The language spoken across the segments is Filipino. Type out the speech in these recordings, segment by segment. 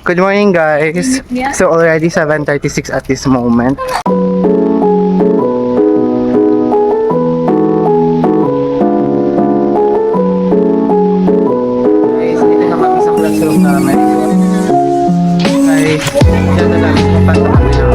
Good morning, guys. So already 7:36 at this moment. Guys, dito na kami sa classroom namin. Guys, dyan na lang. Papasok kami na.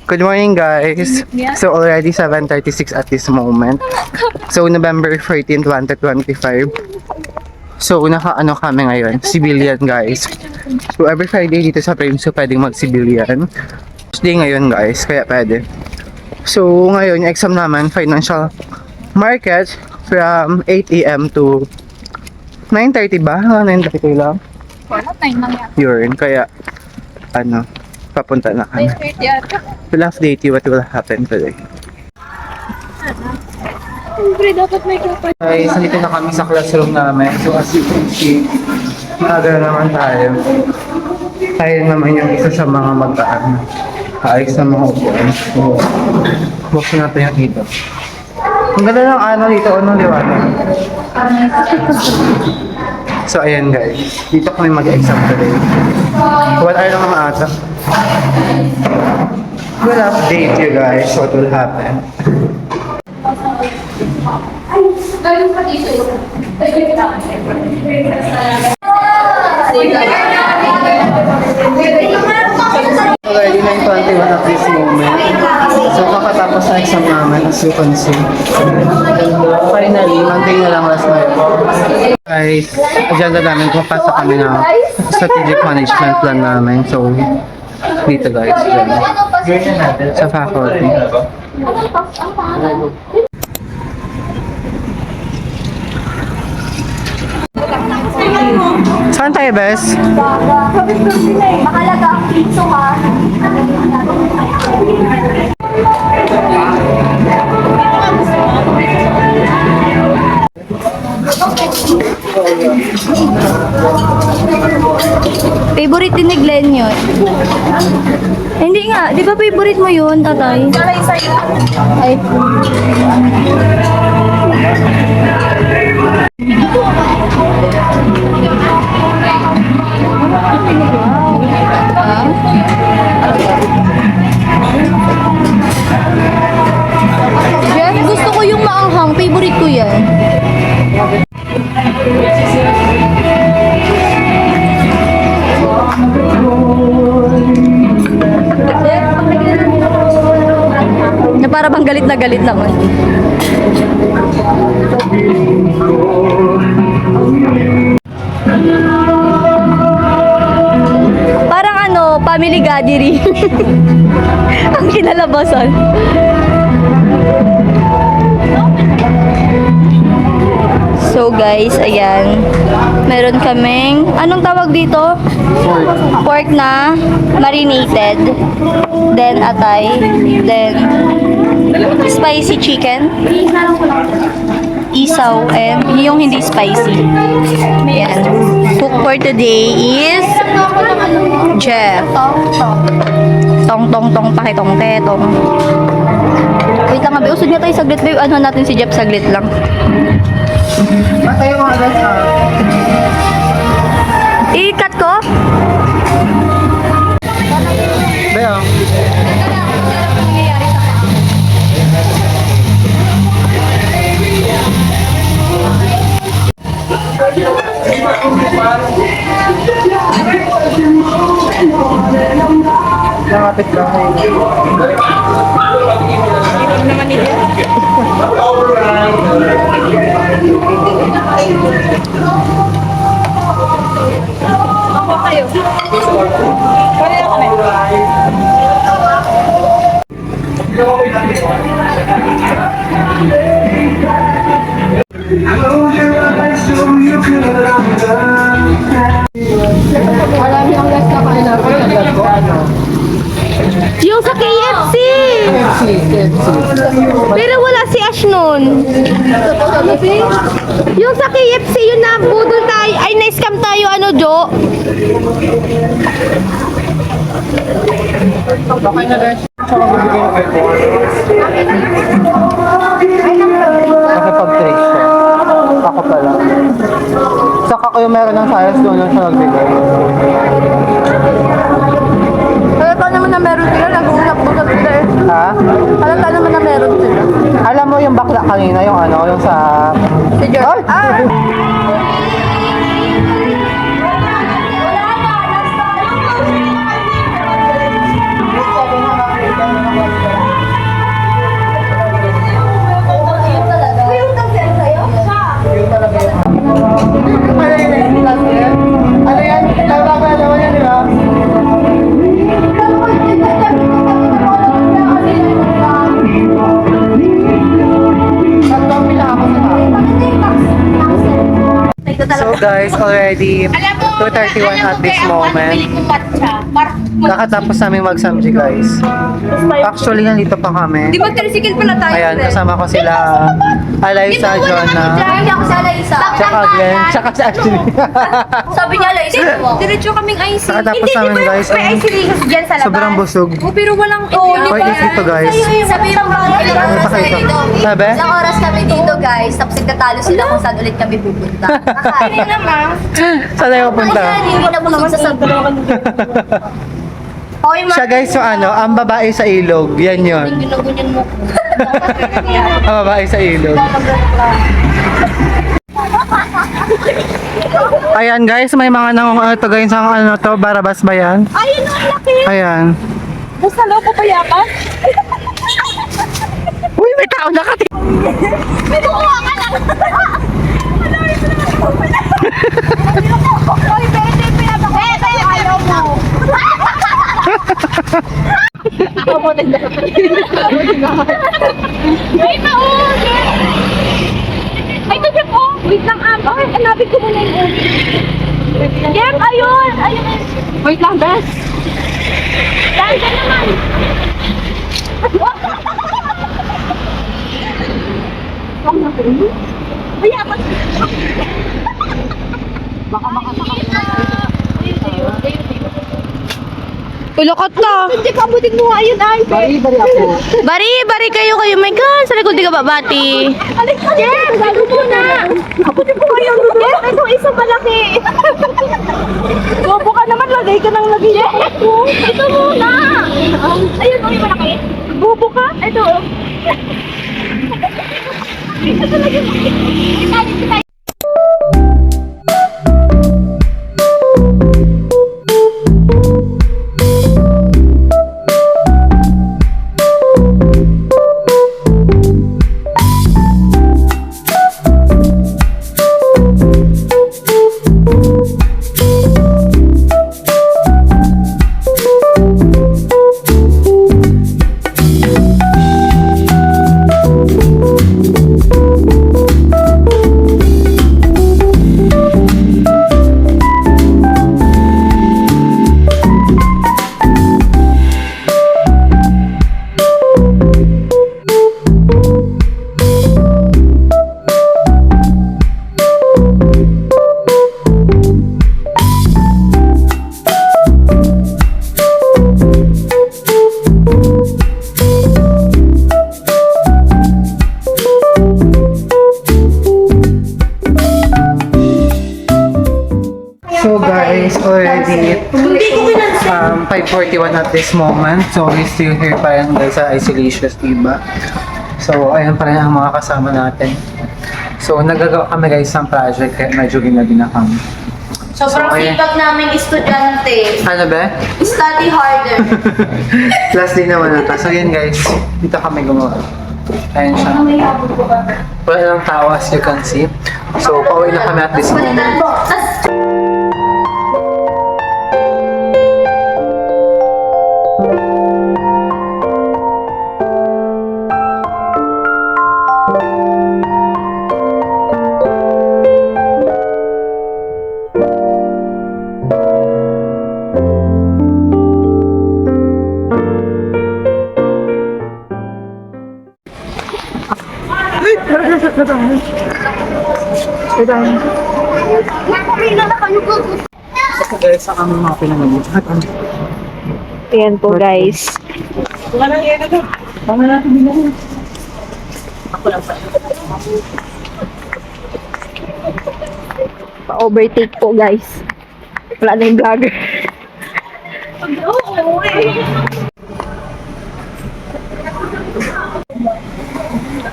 Good morning, guys. So already 7:36 at this moment. So November 14, 2025. So naka-ano kami ngayon, civilian, guys. So every Friday dito sa Primso pwedeng mag-civilian. Tuesday ngayon, guys, kaya pwede. So ngayon yung exam naman, financial market from 8 AM to 9:30 ba? 9:30 lang. Wala, 9 lang yan. Yun, kaya ano, papunta na kami. We'll update you what will happen today. Siyempre, dapat may kapal. Guys, nandito na kami sa classroom namin. So as you can see, maaga na naman tayo. Tayo naman yung isa sa mga magtaan. Kaayos na mga upuan. So, buksan natin yung dito. Ang ganda ng ano dito, ano liwanag. So ayan, guys, dito kami mag-exam today. 1 hour lang naman ata. We'll update you guys what will happen. Already 9:21 at this moment. So kakatapos na exam namin, as you can see. Finally, Monday na lang last night. Guys, agenda namin kung pasa kami ng strategic management plan namin. So, dito guys, dyan. Sa faculty. Saan tayo, Bes? Makalaga ang piso, ha? Favorite din ni Glenn yun. Hindi nga, di ba favorite mo yun, tatay? Ay. Jeff, gusto ko yung maanghang. Favorite ko yan. Na para bang galit na galit naman. Parang ano, family gathering. Ang kinalabasan. So guys, ayan. Meron kaming, anong tawag dito? Pork na marinated. Then atay. Then spicy chicken. Isaw and yung hindi spicy. Ayan. Cook for today is Jeff. Tong tong tong pakitong tetong. Wait lang, abi. Usod nga tayo saglit, babe. Ano natin si Jeff saglit lang. Matay mga guys, I-cut ko? Bayo. Nakapit lang kayo. Yung sa KFC! Pero wala si Ash nun. Yung sa KFC, yun na budol tayo. Ay, na-scam tayo, ano, Jo? Okay na guys. Saka magbibigay ng airport. Nakipag-trade siya. Ako pala. Saka ko yung meron ng science doon siya nagbigay. Halata naman na meron sila. Nag-usap-usap sila eh. Ha? Halata naman na meron sila. Alam mo yung bakla kanina, yung ano, yung sa... Si George. Ay! Ano yan? Tama ba naman yan, di ba? So guys, already 2:31 at this moment. Kakatapos namin mag-samji guys. Actually, nandito pa kami. Di mag-tricycle pala tayo. Ayan, kasama ko sila Alaysa, Jonah, Hindi ako sa Alaysa. tsaka Glenn, tsaka si Ashley. Sabi niya Alaysa. Diretso kaming IC. Kakatapos namin guys. May IC Rigas dyan sa labas. Sobrang busog. Oh, pero walang... Wait, is dito guys. Sabi mo ba? Ano pa kayo ito? Sabi? Ilang oras kami dito guys, tapos nagtatalo sila kung saan ulit kami pupunta. Nakain naman. Saan tayo pupunta? Ayan, hindi na busog sa sabi. Hoy, ma. Siya guys, so ano, ang babae sa ilog. Yan yun. Ginugunyan mo. Ang babae sa ilog. Ayan guys, may mga to guys, ang ano to, Barabas ba yan? Ayun, ang laki. Ayan. Basta loko pa yaman. Uy, may tao nakati. May kukuha ka lang. Hoy, pwede, pinapakita yung ayaw mo. Ay, nauli! Ay, ito siya po! Wait lang, Ay, hanapin ko muna yung Jeff, ayun! Ayun! Wait lang, Bes! Dahil ka naman! Ay, apat! Baka makasakap. Ulokot to. Hindi ka abutin mo. Ayun ay. Bari ako. Bari kayo. My God, sa likod di ka babati. Alex, Jeff! Gago muna! Abutin ko kayo. Jeff, ito isang malaki. Bobo ka naman. Lagay ka ng lagay. Jeff! Ito muna! Ayun, may malaki. Bobo ka? Ito. Ito talaga. Kita. 5:41 at this moment. So, we're still here pa rin guys sa Isolation, diba? So, ayan pa rin ang mga kasama natin. So, nagagawa kami guys ng project kaya medyo ginabi na kami. Sobrang So, ayan. sipag namin estudyante. Ano ba? Study harder. Last day naman na to. So, yun guys. Dito kami gumawa. Ayan siya. Wala lang tao as you can see. So, pauwi na kami at this moment. Guys, sa kami mga pinangalit. Ayan po guys. Pa-overtake po guys. Wala na yung vlogger.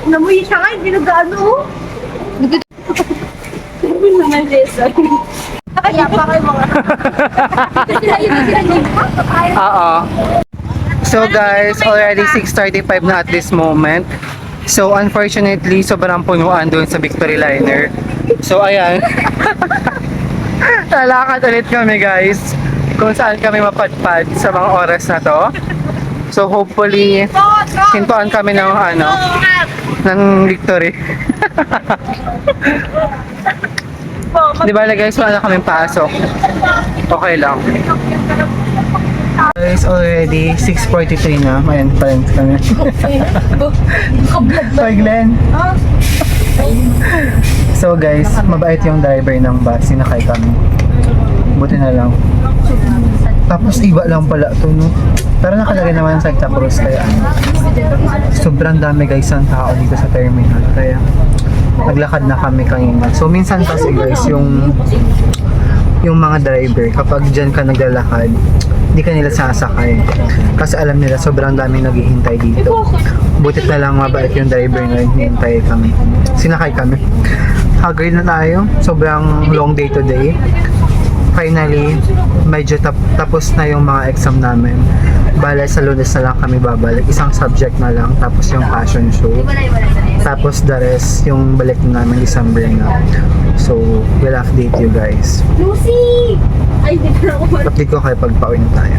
Namuhi siya nga, hindi nag-ano. Hindi naman lesson. Kaya pa kayo mga... Oo. So guys, already 6:35 na at this moment. So unfortunately, sobrang punuan doon sa Victory Liner. So ayan. Lalakad ulit kami guys. Kung saan kami mapadpad sa mga oras na to. So hopefully, hintuan kami ng ng Victory. Di ba guys, wala na kaming pasok. Okay lang. Guys, already 6:43 na. Ayan, pa rin kami. Bye, Glenn. So guys, mabait yung driver ng bus. Sinakay kami. Buti na lang. Tapos iba lang pala ito, no? Pero nakalagay naman sa Santa Cruz, kaya sobrang dami guys ang tao dito sa terminal. Kaya naglakad na kami kanina. So minsan kasi guys, yung mga driver, kapag dyan ka naglalakad, hindi ka nila sasakay. Kasi alam nila sobrang daming naghihintay dito. Butit na lang mabait yung driver na hinihintay kami. Sinakay kami. Haggard na tayo. Sobrang long day today. Finally, medyo tapos na yung mga exam namin. Bale, sa Lunes na lang kami babalik. Isang subject na lang. Tapos yung fashion show. Tapos the rest, yung balik na namin December na. So, we'll update you guys. Lucy! Ay, hindi na ako. Update ko kayo pag pauwi na tayo.